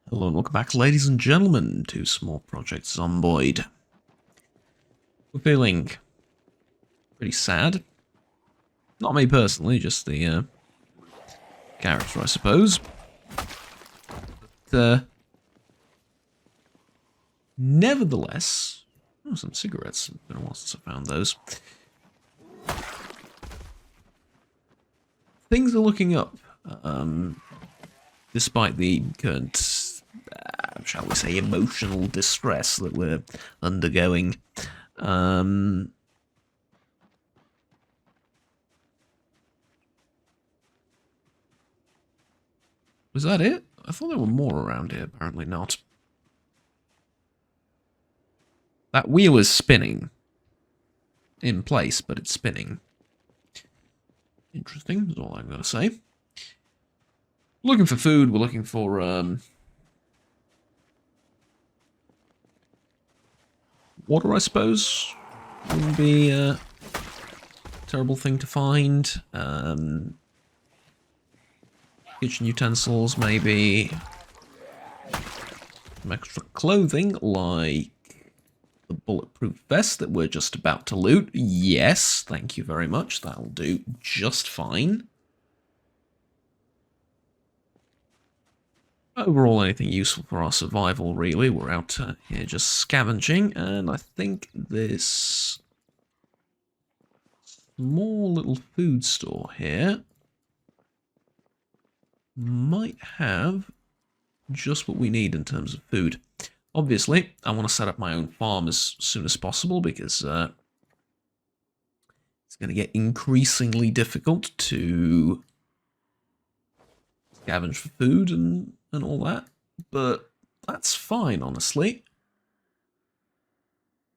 Hello and welcome back, ladies and gentlemen, to Small Project Zomboid. We're feeling pretty sad. Not me personally, just the character, I suppose. But, nevertheless, some cigarettes. It's been a while since I found those. Things are looking up, despite the current, shall we say, emotional distress that we're undergoing. Was that it? I thought there were more around here, apparently not. That wheel is spinning. In place, but it's spinning. Interesting, is all I'm going to say. Looking for food, we're looking for, water, I suppose. Wouldn't be a terrible thing to find. Kitchen utensils, maybe. Some extra clothing, like the bulletproof vest that we're just about to loot. Yes, thank you very much. That'll do just fine. Overall, anything useful for our survival, really. We're out here just scavenging, and I think this small little food store here might have just what we need in terms of food. Obviously, I want to set up my own farm as soon as possible because it's going to get increasingly difficult to scavenge for food and all that. But that's fine, honestly.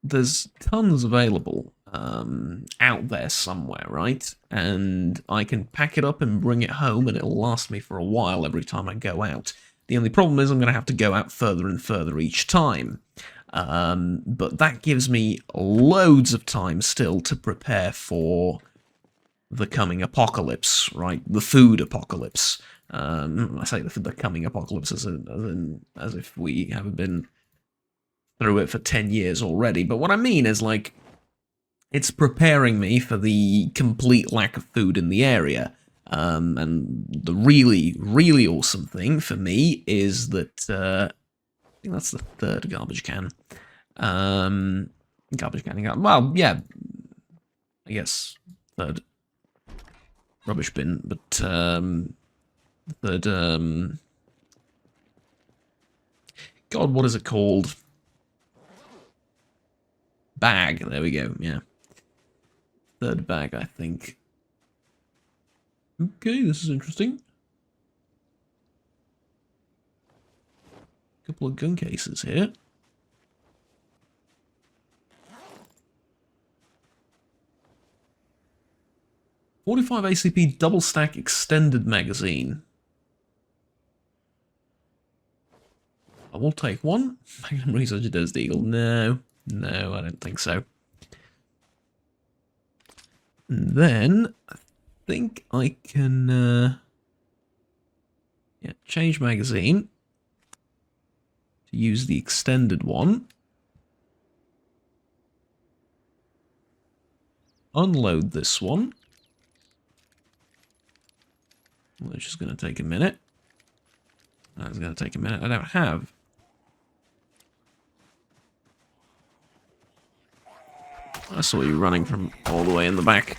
There's tons available out there somewhere, right? And I can pack it up and bring it home and it'll last me for a while every time I go out. The only problem is I'm going to have to go out further and further each time. But that gives me loads of time still to prepare for the coming apocalypse, right? The food apocalypse. I say the coming apocalypse as if we haven't been through it for 10 years already. But what I mean is, like, it's preparing me for the complete lack of food in the area. And the really, really awesome thing for me is that, I think that's the third garbage can. Garbage can, well, yeah, I guess third rubbish bin, but, third, God, what is it called? Bag, there we go, yeah. Third bag, I think. Okay, this is interesting. Couple of gun cases here. .45 ACP double stack extended magazine. I will take one. Magnum Researcher Desert Eagle. No, I don't think so. And then I think I can change magazine to use the extended one. Unload this one. Which is going to take a minute. That's going to take a minute. I don't have. I saw you running from all the way in the back.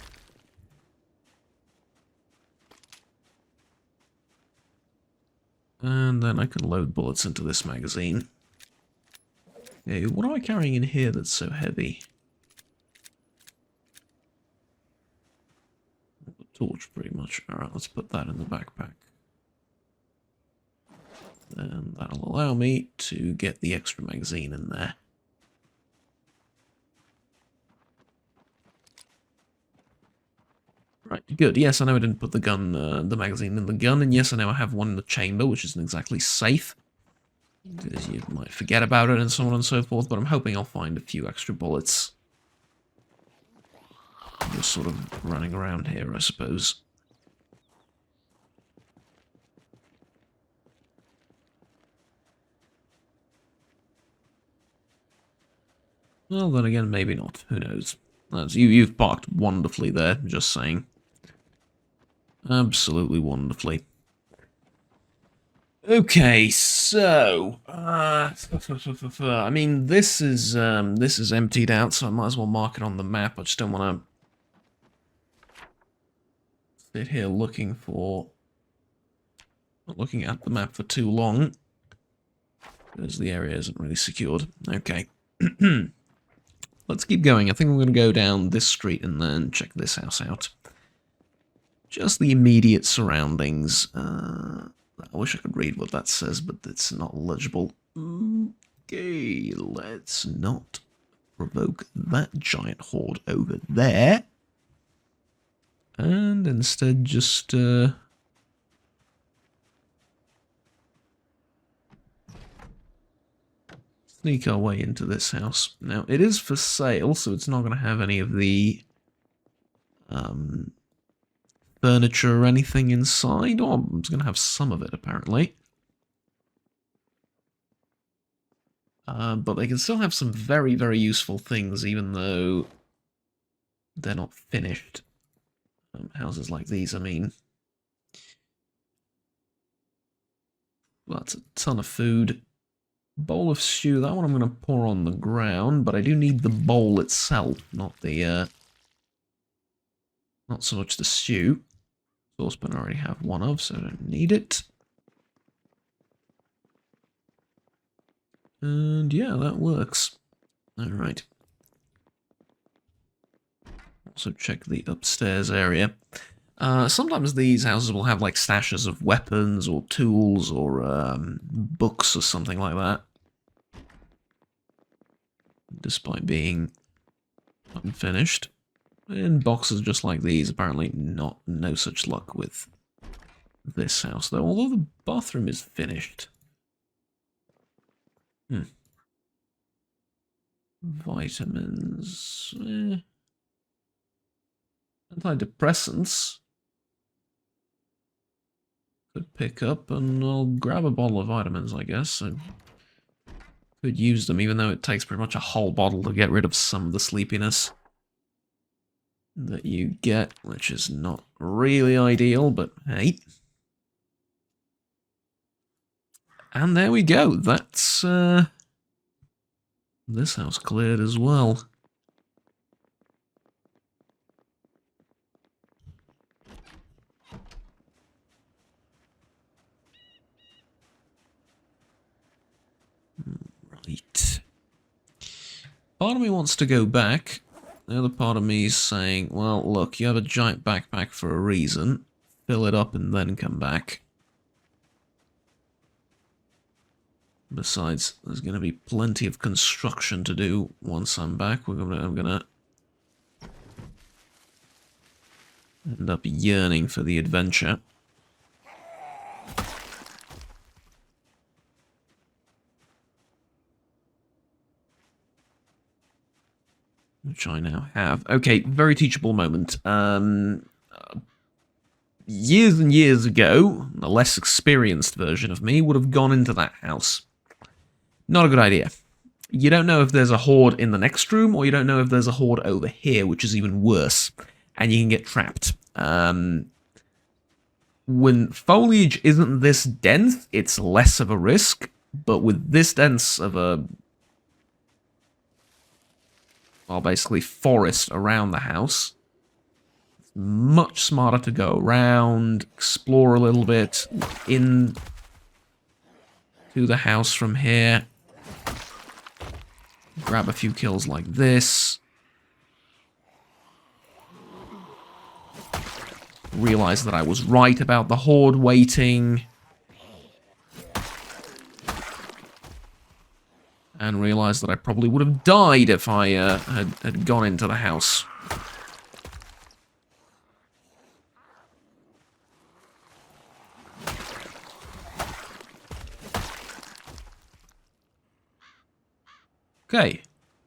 And then I can load bullets into this magazine. Okay, what am I carrying in here that's so heavy? A torch, pretty much. Alright, let's put that in the backpack. And that'll allow me to get the extra magazine in there. Right, good. Yes, I know I didn't put the magazine in the gun, and yes, I know I have one in the chamber, which isn't exactly safe. Because you might forget about it and so on and so forth, but I'm hoping I'll find a few extra bullets. I'm just sort of running around here, I suppose. Well, then again, maybe not. Who knows? You've parked wonderfully there, just saying. Absolutely wonderfully. Okay, so I mean, this is emptied out, so I might as well mark it on the map. I just don't want to sit here looking at the map for too long, because the area isn't really secured. Okay. Let's keep going. I think I'm going to go down this street and then check this house out. Just the immediate surroundings. I wish I could read what that says, but it's not legible. Okay, let's not provoke that giant horde over there. And instead just... sneak our way into this house. Now, it is for sale, so it's not going to have any of the furniture or anything inside. Oh, it's going to have some of it, apparently. But they can still have some very, very useful things, even though they're not finished. Houses like these, I mean. That's a ton of food. Bowl of stew, that one I'm going to pour on the ground, but I do need the bowl itself, not the, not so much the stew. Saucepan I already have one of, so I don't need it. And yeah, that works. Alright. Also check the upstairs area. Sometimes these houses will have like stashes of weapons or tools or books or something like that. Despite being unfinished. In boxes just like these, apparently no such luck with this house though, although the bathroom is finished. Vitamins. Antidepressants. Could pick up, and I'll grab a bottle of vitamins, I guess. I could use them, even though it takes pretty much a whole bottle to get rid of some of the sleepiness that you get, which is not really ideal, but hey. And there we go. That's this house cleared as well. Right. Part of me wants to go back. The other part of me is saying, well, look, you have a giant backpack for a reason. Fill it up and then come back. Besides, there's going to be plenty of construction to do once I'm back. I'm gonna end up yearning for the adventure. Which I now have. Okay, very teachable moment. Years and years ago, a less experienced version of me would have gone into that house. Not a good idea. You don't know if there's a horde in the next room, or you don't know if there's a horde over here, which is even worse. And you can get trapped. When foliage isn't this dense, it's less of a risk. But with this dense of a... well, basically forest around the house, it's much smarter to go around, explore a little bit, in to the house from here. Grab a few kills like this. Realize that I was right about the horde waiting. And realize that I probably would have died if I had gone into the house. Okay,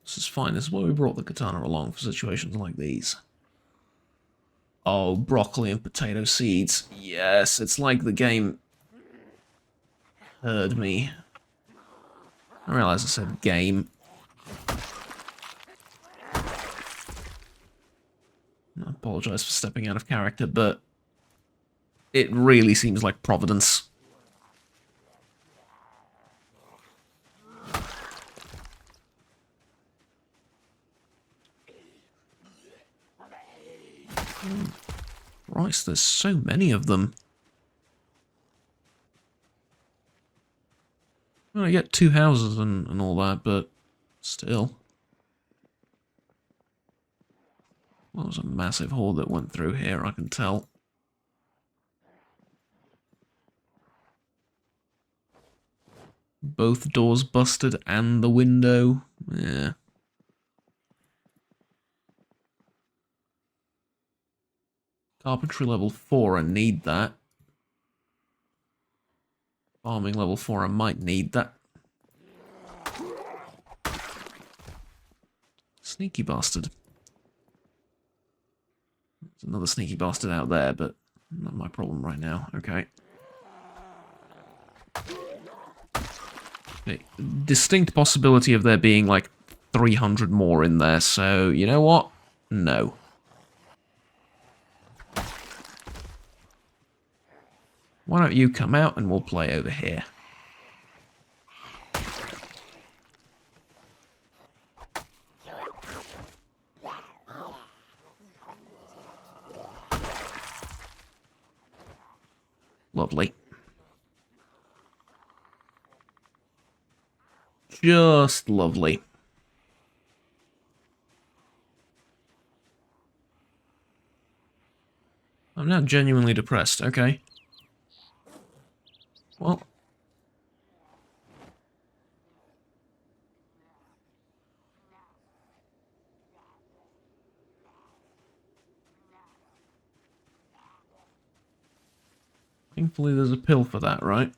this is fine. This is why we brought the katana along, for situations like these. Oh, broccoli and potato seeds. Yes, it's like the game heard me. I realize I said game. apologize for stepping out of character, but it really seems like Providence. Christ, there's so many of them. Well, I get 2 houses and all that, but still. Well, there's a massive horde that went through here, I can tell. Both doors busted and the window. Yeah. Carpentry level 4, I need that. Farming level 4, I might need that. Sneaky bastard. There's another sneaky bastard out there, but not my problem right now. Okay. Distinct possibility of there being like 300 more in there, so you know what? No. Why don't you come out and we'll play over here? Lovely. Just lovely. I'm now genuinely depressed, okay. Well. Thankfully there's a pill for that, right?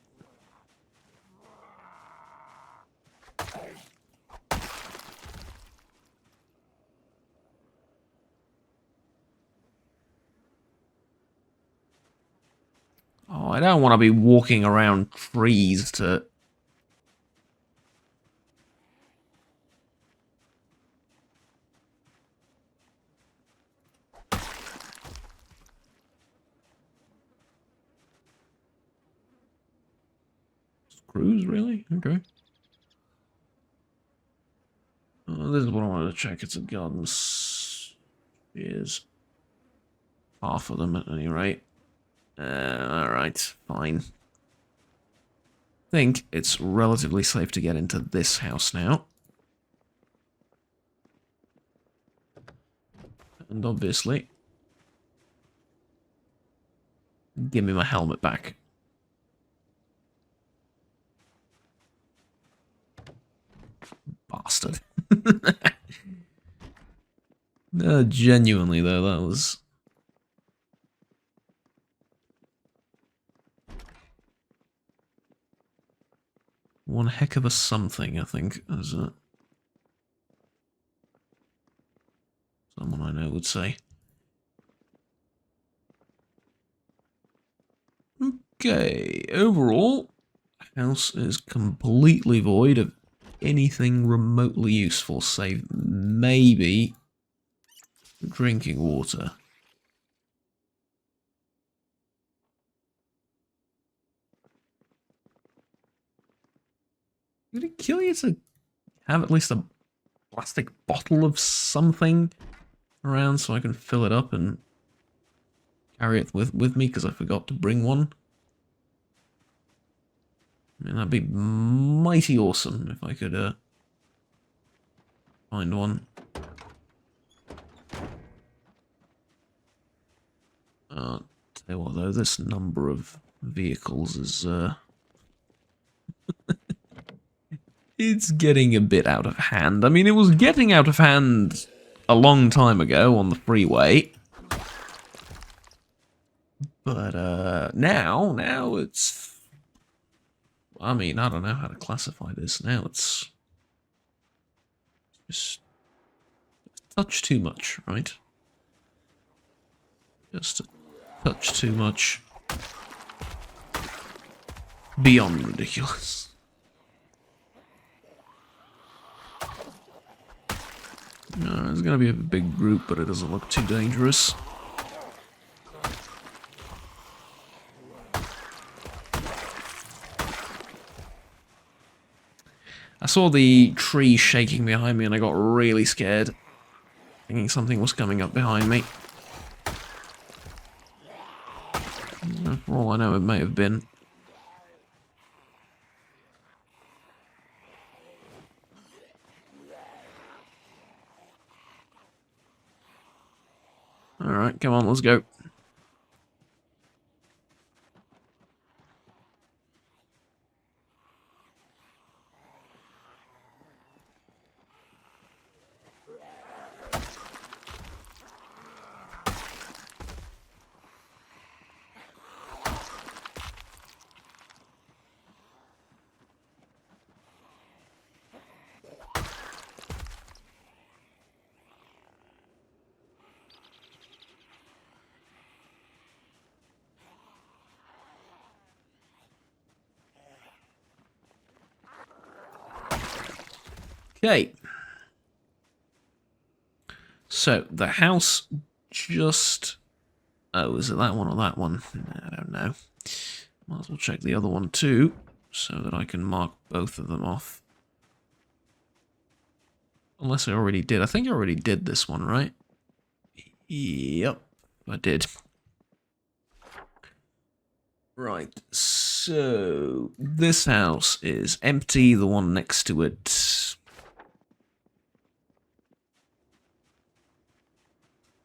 Oh, I don't want to be walking around trees to... Screws, really? Okay. This is what I wanted to check. It's a garden. Here's half of them at any rate. Alright, fine. I think it's relatively safe to get into this house now. And obviously, give me my helmet back. Bastard. Genuinely, though, that was... one heck of a something, I think, as someone I know would say. Okay, overall, house is completely void of anything remotely useful, save maybe drinking water. Would it kill you to have at least a plastic bottle of something around so I can fill it up and carry it with me because I forgot to bring one? I mean, that'd be mighty awesome if I could find one. Tell you what though, this number of vehicles is it's getting a bit out of hand. I mean, it was getting out of hand a long time ago on the freeway. But now it's... I mean, I don't know how to classify this now. It's just a touch too much, right? Just a touch too much. Beyond ridiculous. No, there's going to be a big group, but it doesn't look too dangerous. I saw the tree shaking behind me and I got really scared, thinking something was coming up behind me. For all I know, it may have been. Alright, come on, let's go. Okay. So, the house just... Oh, is it that one or that one? I don't know. Might as well check the other one too, so that I can mark both of them off. Unless I already did. I think I already did this one, right? Yep, I did. Right, so this house is empty, the one next to it...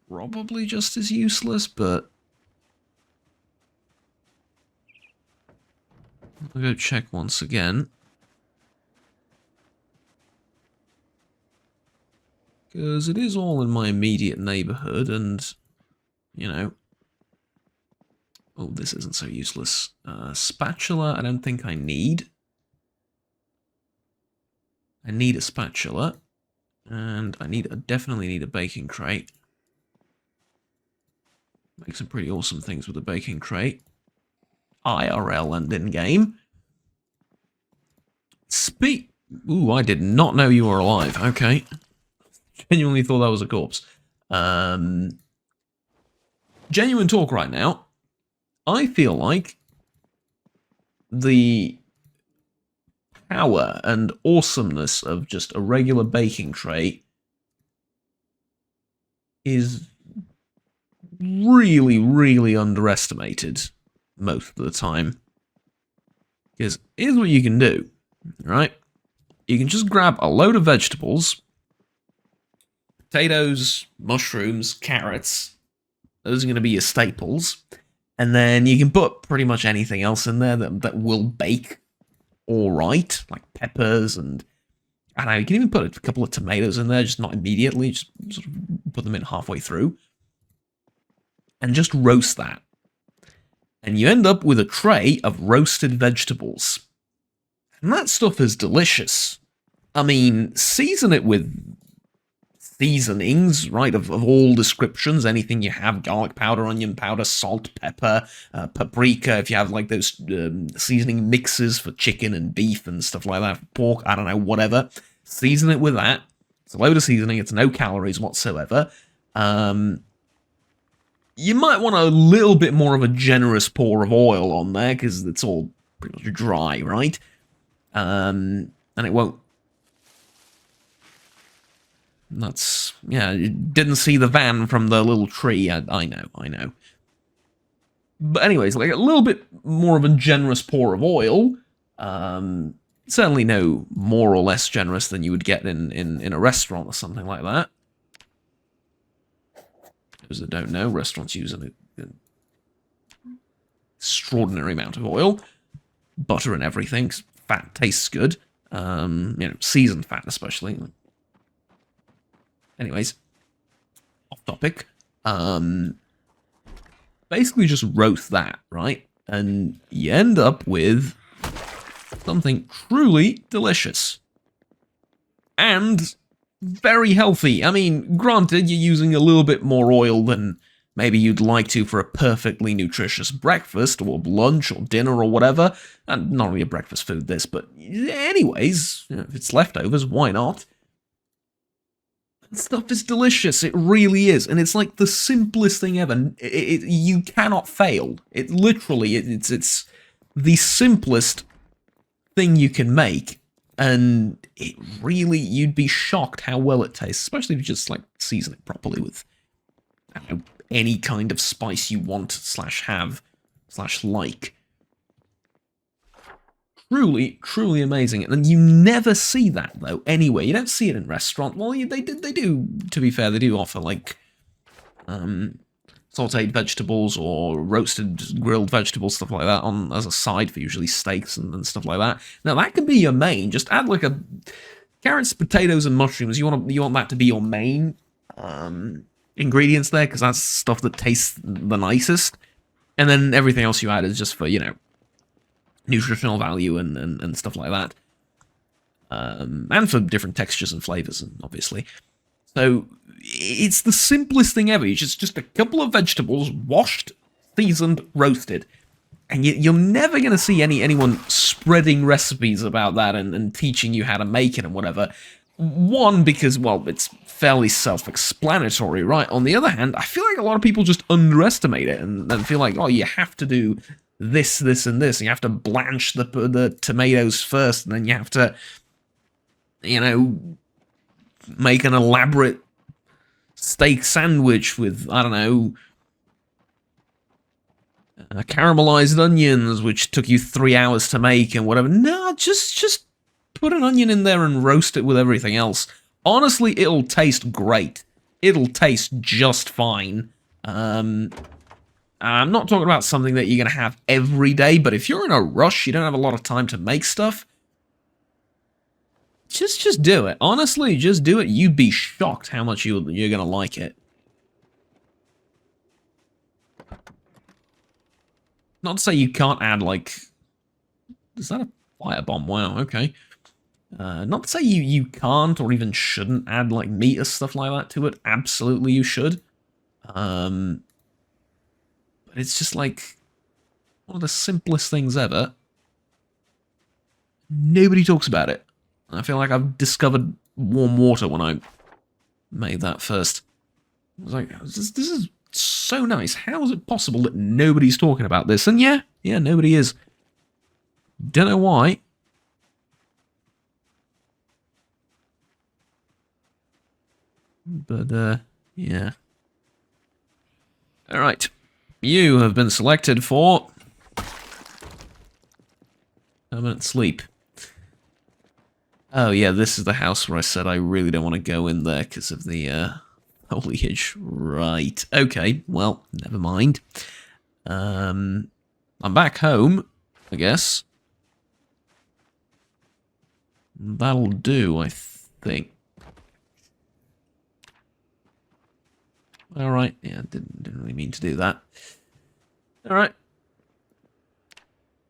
probably just as useless, but... I'll go check once again. Because it is all in my immediate neighborhood, and, you know... Oh, this isn't so useless. Spatula, I don't think I need. I need a spatula. And I definitely need a baking crate. Make some pretty awesome things with the baking crate. IRL and in-game. Ooh, I did not know you were alive. Okay. Genuinely thought that was a corpse. Genuine talk right now. I feel like the power and awesomeness of just a regular baking tray is really, really underestimated most of the time. Because here's what you can do, right? You can just grab a load of vegetables, potatoes, mushrooms, carrots. Those are going to be your staples. And then you can put pretty much anything else in there that will bake all right, like peppers and, I don't know, you can even put a couple of tomatoes in there, just not immediately, just sort of put them in halfway through. And just roast that. And you end up with a tray of roasted vegetables. And that stuff is delicious. I mean, season it with seasonings, right, of all descriptions, anything you have, garlic powder, onion powder, salt, pepper, paprika, if you have like those seasoning mixes for chicken and beef and stuff like that, pork, I don't know, whatever. Season it with that. It's a load of seasoning, it's no calories whatsoever. You might want a little bit more of a generous pour of oil on there, because it's all pretty much dry, right? And it won't... That's... Yeah, you didn't see the van from the little tree. I know. But anyways, like a little bit more of a generous pour of oil. Certainly no more or less generous than you would get in a restaurant or something like that. Those that don't know, restaurants use an extraordinary amount of oil. Butter and everything. Fat tastes good. You know, seasoned fat especially. Anyways, off topic. Basically just roast that, right? And you end up with something truly delicious. And very healthy. I mean, granted, you're using a little bit more oil than maybe you'd like to for a perfectly nutritious breakfast, or lunch, or dinner, or whatever. And not really a breakfast food, this, but anyways, you know, if it's leftovers, why not? That stuff is delicious, it really is, and it's like the simplest thing ever. You cannot fail. It's the simplest thing you can make, And it really, you'd be shocked how well it tastes, especially if you just like season it properly with, I don't know, any kind of spice you want slash have slash like. Truly, truly amazing. And you never see that, though, anywhere. You don't see it in restaurants. Well, they do, to be fair, they do offer, like, sauteed vegetables or roasted grilled vegetables, stuff like that, on as a side for usually steaks and stuff like that. Now, that can be your main. Just add, like, carrots, potatoes, and mushrooms. You want that to be your main ingredients there, because that's stuff that tastes the nicest. And then everything else you add is just for, you know, nutritional value and stuff like that, and for different textures and flavors, and obviously. So it's the simplest thing ever. It's just a couple of vegetables, washed, seasoned, roasted, and you're never going to see anyone spreading recipes about that and teaching you how to make it and whatever. One, because, well, it's fairly self-explanatory, right? On the other hand, I feel like a lot of people just underestimate it and feel like, oh, you have to do this, this, and this. And you have to blanch the tomatoes first, and then you have to, you know, make an elaborate steak sandwich with, I don't know, caramelized onions, which took you 3 hours to make and whatever. No, just put an onion in there and roast it with everything else. Honestly, it'll taste great. It'll taste just fine. I'm not talking about something that you're going to have every day, but if you're in a rush, you don't have a lot of time to make stuff, just do it. Honestly, just do it. You'd be shocked how much you're going to like it. Not to say you can't add, like... Is that a firebomb? Wow, okay. Not to say you can't or even shouldn't add, like, meat or stuff like that to it. Absolutely you should. But it's just, like, one of the simplest things ever. Nobody talks about it. I feel like I've discovered warm water when I made that first. I was like, this is so nice. How is it possible that nobody's talking about this? And yeah, nobody is. Don't know why. But, yeah. Alright. You have been selected for permanent sleep. Oh, yeah, this is the house where I said I really don't want to go in there because of the foliage. Right. Okay, well, never mind. I'm back home, I guess. That'll do, I think. Alright, yeah, didn't really mean to do that. Alright.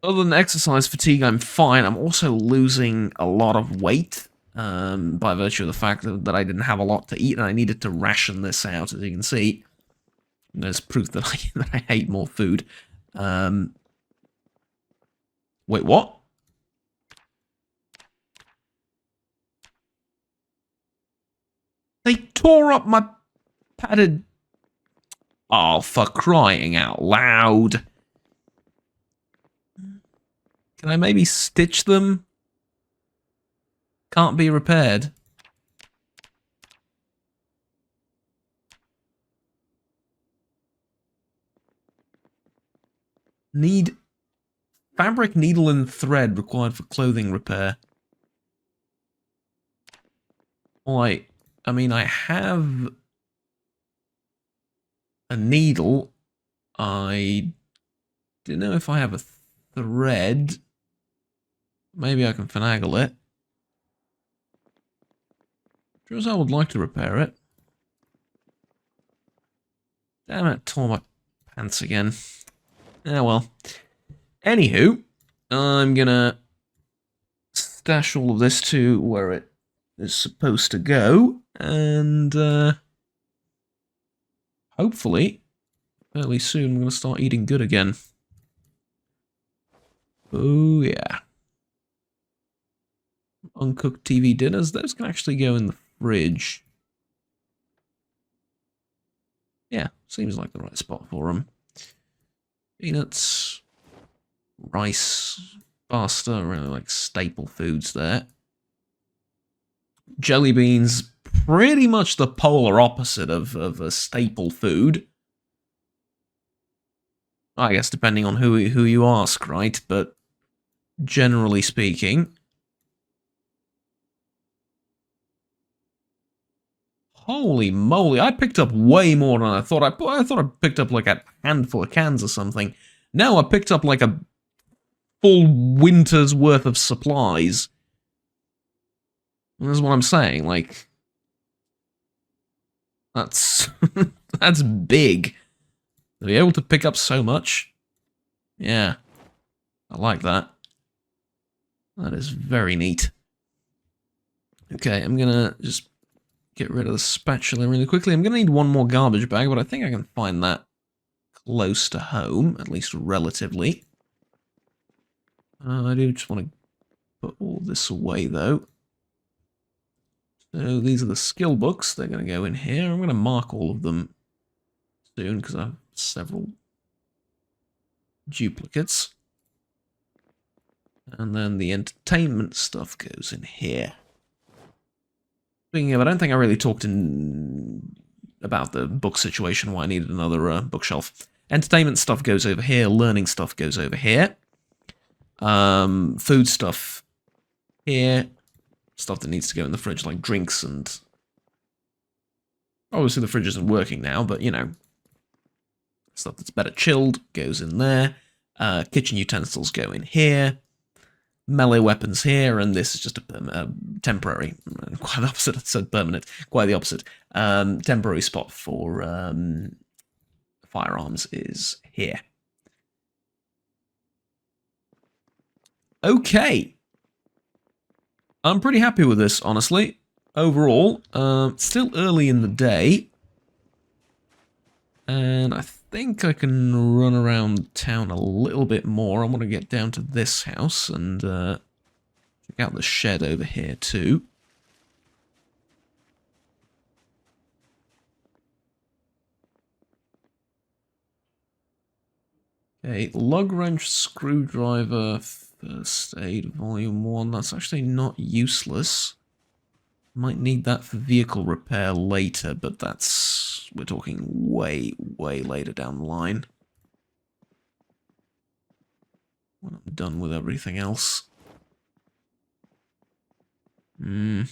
Other than exercise fatigue, I'm fine. I'm also losing a lot of weight by virtue of the fact that I didn't have a lot to eat and I needed to ration this out, as you can see. There's proof that I hate more food. Wait, what? They tore up my padded... Oh, for crying out loud. Can I maybe stitch them? Can't be repaired. Need fabric, needle, and thread required for clothing repair. I mean, I have a needle. I don't know if I have a thread. Maybe I can finagle it. Sure as I would like to repair it. Damn it, tore my pants again. Ah, well. Anywho, I'm gonna stash all of this to where it is supposed to go, and hopefully, fairly soon, I'm gonna start eating good again. Oh, yeah. Uncooked TV dinners, those can actually go in the fridge. Yeah, seems like the right spot for them. Peanuts, rice, pasta, really like staple foods there. Jelly beans, pretty much the polar opposite of a staple food. I guess depending on who you ask, right? But generally speaking. Holy moly, I picked up way more than I thought. I thought I picked up like a handful of cans or something. No, I picked up like a full winter's worth of supplies. And that's what I'm saying, like... That's... that's big. To be able to pick up so much. Yeah. I like that. That is very neat. Okay, I'm gonna just get rid of the spatula really quickly. I'm gonna need one more garbage bag, but I think I can find that close to home, at least relatively. I do just want to put all this away, though. So these are the skill books. They're going to go in here. I'm going to mark all of them soon, because I have several duplicates. And then the entertainment stuff goes in here. Speaking of, I don't think I really talked about the book situation, why I needed another bookshelf. Entertainment stuff goes over here. Learning stuff goes over here. Food stuff here. Stuff that needs to go in the fridge, like drinks and... Obviously the fridge isn't working now, but, you know... Stuff that's better chilled goes in there. Kitchen utensils go in here. Melee weapons here, and this is just a temporary... Quite the opposite, I said permanent. Quite the opposite. Temporary spot for firearms is here. Okay. I'm pretty happy with this, honestly. Overall, still early in the day. And I think I can run around town a little bit more. I want to get down to this house and check out the shed over here too. Okay, lug wrench, screwdriver, first aid, volume 1. That's actually not useless. Might need that for vehicle repair later, but that's... We're talking way, way later down the line. When I'm done with everything else. Okay,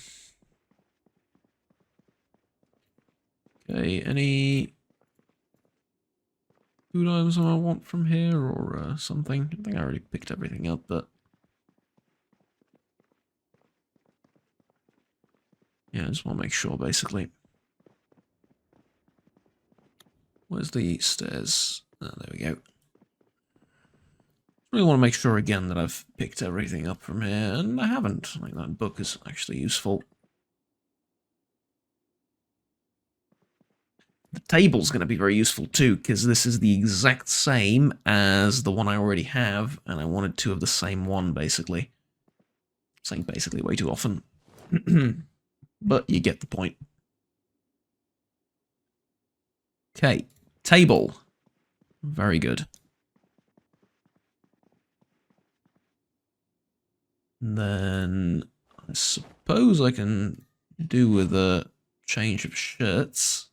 any... food items I want from here, or something? I think I already picked everything up, but... Yeah, I just want to make sure, basically. Where's the stairs? Oh, there we go. Really want to make sure, again, that I've picked everything up from here, and I haven't. I think that book is actually useful. The table's going to be very useful too, because this is the exact same as the one I already have, and I wanted two of the same one, basically. Saying basically way too often. But you get the point. Okay, table. Very good. And then I suppose I can do with a change of shirts.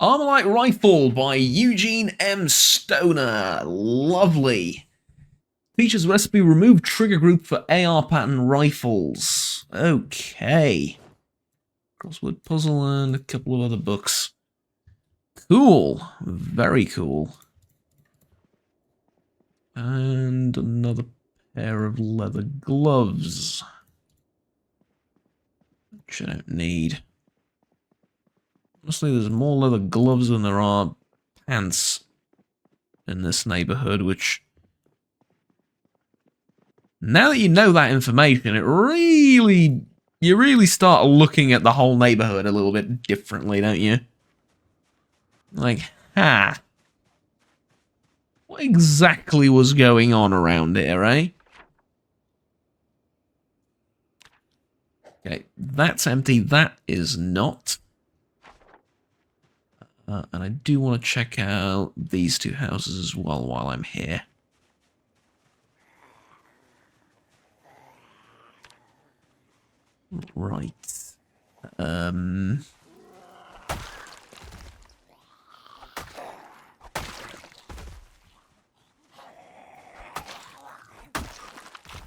Armalite Rifle by Eugene M. Stoner. Lovely. Features recipe, remove trigger group for AR pattern rifles. Okay. Crossword puzzle and a couple of other books. Cool. Very cool. And another pair of leather gloves. Which I don't need. Honestly, there's more leather gloves than there are pants in this neighborhood, which... Now that you know that information, it really... You really start looking at the whole neighborhood a little bit differently, don't you? Like, what exactly was going on around here, eh? Okay, that's empty. That is not. And I do want to check out these two houses as well while I'm here. Right.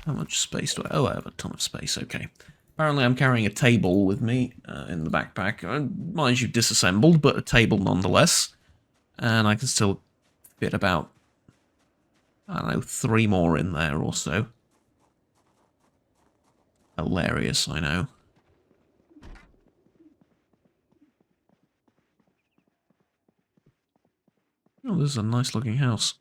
How much space do I... Oh, I have a ton of space, okay. Apparently I'm carrying a table with me in the backpack. Mind you, disassembled, but a table nonetheless. And I can still fit about, I don't know, 3 more in there or so. Hilarious, I know. Oh, this is a nice looking house.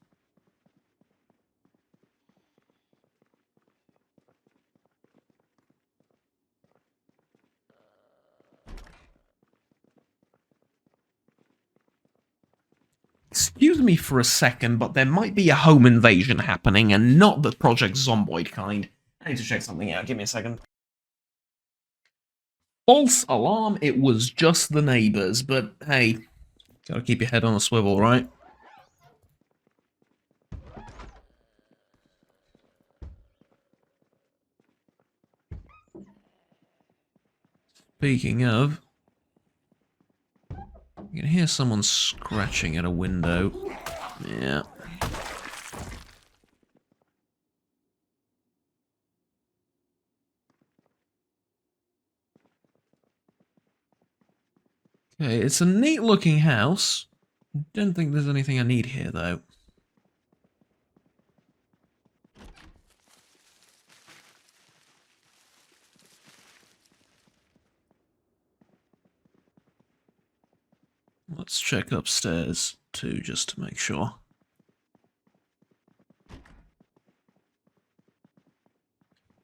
Excuse me for a second, but there might be a home invasion happening, and not the Project Zomboid kind. I need to check something out. Give me a second. False alarm, it was just the neighbors, but hey, gotta keep your head on a swivel, right? Speaking of, you can hear someone scratching at a window. Yeah. Okay, it's a neat looking house. Don't think there's anything I need here, though. Let's check upstairs, too, just to make sure.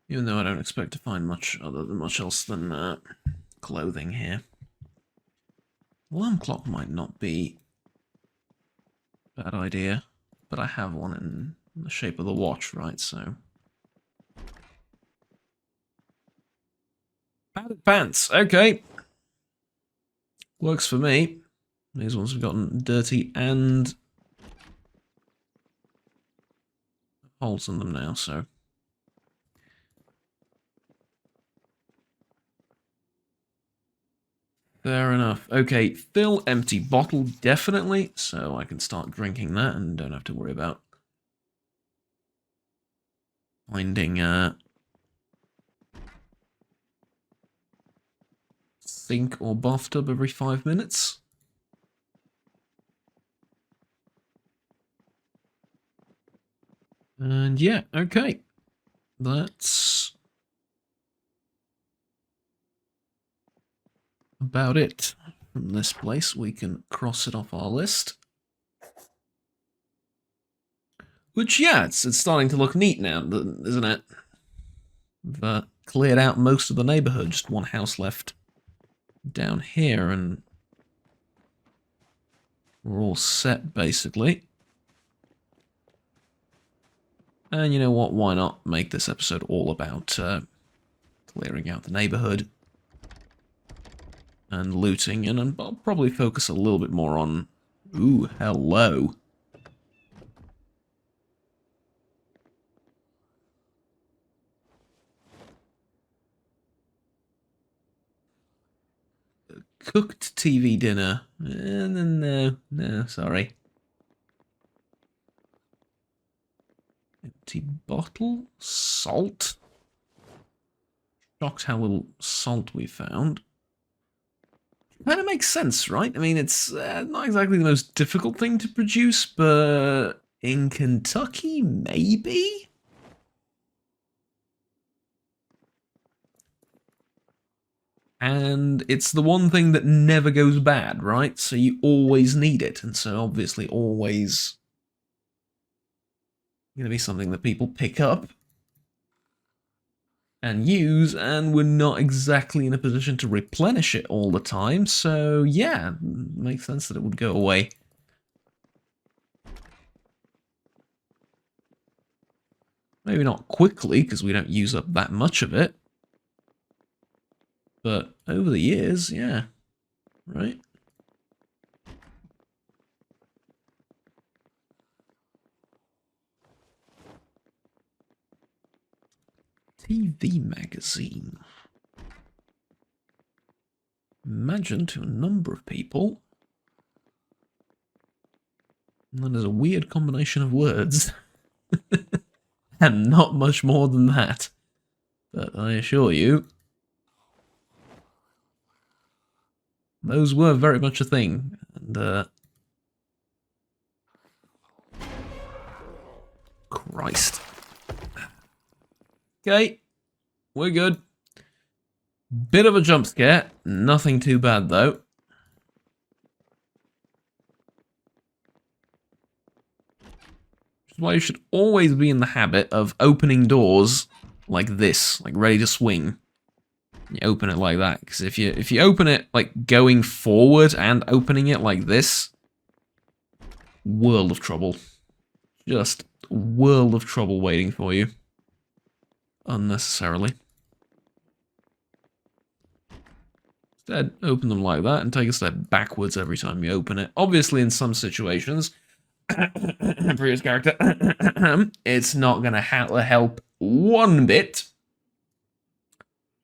Even though I don't expect to find much else than clothing here. Alarm clock might not be a bad idea, but I have one in the shape of the watch, right, so... Padded pants, okay. Works for me. These ones have gotten dirty and holes in them now, so... Fair enough. Okay, fill empty bottle, definitely, so I can start drinking that and don't have to worry about finding sink or bathtub every 5 minutes. And yeah, okay. That's about it from this place. We can cross it off our list. Which, yeah, it's starting to look neat now, isn't it? We've cleared out most of the neighborhood, just one house left down here, and we're all set, basically. And you know what, why not make this episode all about clearing out the neighborhood and looting, and I'll probably focus a little bit more on... Ooh, hello. Cooked TV dinner. No, sorry. Empty bottle. Salt. Shocked how little salt we found. Kind of makes sense, right? I mean, it's not exactly the most difficult thing to produce, but in Kentucky, maybe? And it's the one thing that never goes bad, right? So you always need it, and so obviously always going to be something that people pick up and use, and we're not exactly in a position to replenish it all the time, so yeah, makes sense that it would go away. Maybe not quickly, because we don't use up that much of it. But over the years, yeah. Right? TV magazine. Imagine to a number of people. And that is a weird combination of words. And not much more than that. But I assure you, those were very much a thing. And, Christ. Okay, we're good. Bit of a jump scare. Nothing too bad, though. Which is why you should always be in the habit of opening doors like this, like ready to swing. You open it like that, because if you open it like going forward and opening it like this, world of trouble. Just world of trouble waiting for you. Unnecessarily. Instead, open them like that and take a step backwards every time you open it. Obviously, in some situations, previous character, it's not going to help one bit.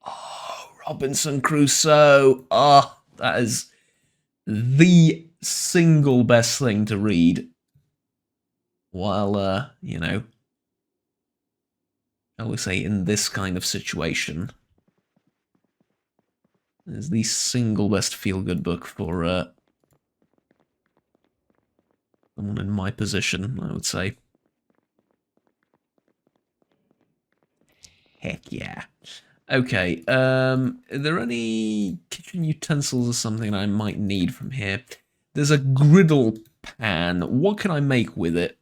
Oh, Robinson Crusoe. Oh, that is the single best thing to read while, you know, shall we say, in this kind of situation. It's the single best feel-good book for someone in my position, I would say. Heck yeah. Okay, are there any kitchen utensils or something I might need from here? There's a griddle pan. What can I make with it?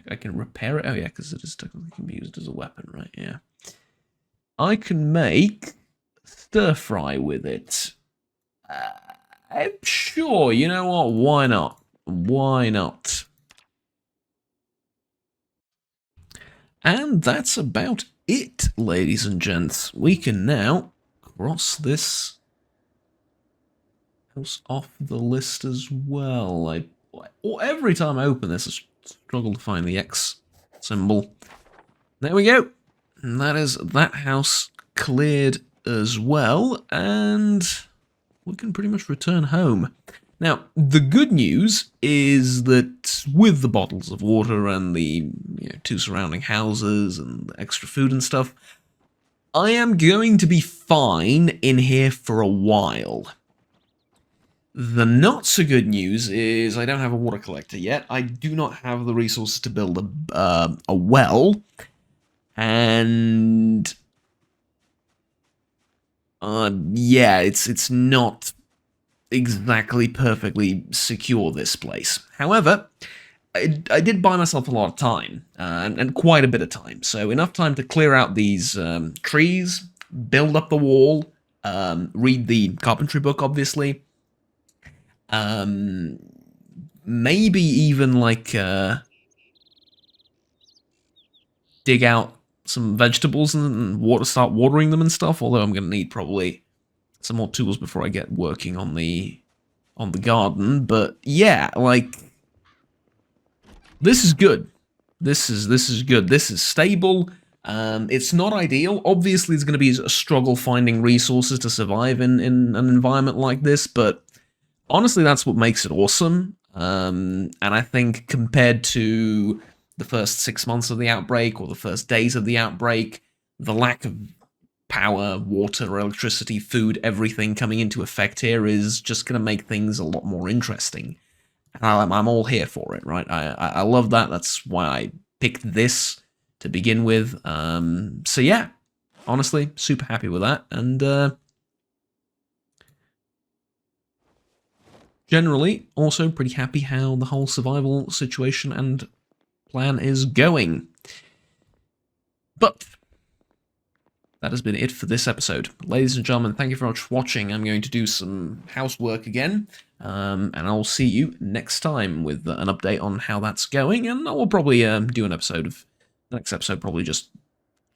I can repair it? Oh yeah, because it is technically can be used as a weapon, right? Yeah. I can make stir fry with it. I'm sure, you know what? Why not? Why not? And that's about it, ladies and gents. We can now cross this house off the list as well. Every time I open this, I struggle to find the X symbol. There we go. And that is that house cleared as well, and we can pretty much return home. Now, the good news is that with the bottles of water and the 2 surrounding houses and the extra food and stuff, I am going to be fine in here for a while. The not so good news is I don't have a water collector yet. I do not have the resources to build a well, and yeah, it's not exactly perfectly secure, this place. However, I did buy myself a lot of time, and quite a bit of time. So enough time to clear out these trees, build up the wall, read the carpentry book, obviously. Maybe even, like, dig out some vegetables and start watering them and stuff, although I'm going to need probably some more tools before I get working on the garden. But yeah, like, this is good. This is good. This is stable. It's not ideal. Obviously, it's going to be a struggle finding resources to survive in an environment like this, but honestly, that's what makes it awesome. And I think compared to the first 6 months of the outbreak or the first days of the outbreak, the lack of power, water, electricity, food, everything coming into effect here is just going to make things a lot more interesting. And I'm all here for it, right? I love that. That's why I picked this to begin with. So yeah, honestly, super happy with that. And generally, also pretty happy how the whole survival situation and plan is going. But that has been it for this episode. Ladies and gentlemen, thank you very much for watching. I'm going to do some housework again, and I'll see you next time with an update on how that's going, and I will probably do an episode of... The next episode probably just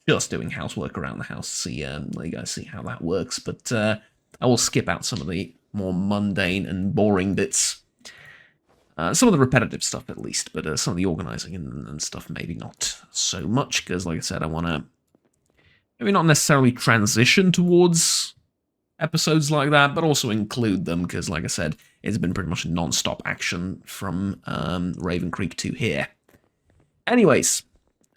just doing housework around the house. See, let you guys see how that works. But I will skip out some of the more mundane and boring bits. Some of the repetitive stuff, at least, but some of the organising and stuff, maybe not so much, because, like I said, I want to maybe not necessarily transition towards episodes like that, but also include them, because, like I said, it's been pretty much non-stop action from Raven Creek to here. Anyways,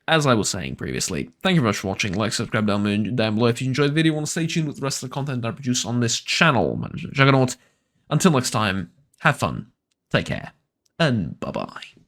as I was saying previously, thank you very much for watching. Like, subscribe down below if you enjoyed the video. Want to stay tuned with the rest of the content I produce on this channel. My name is Juggernaut. Until next time, have fun, take care, and bye-bye.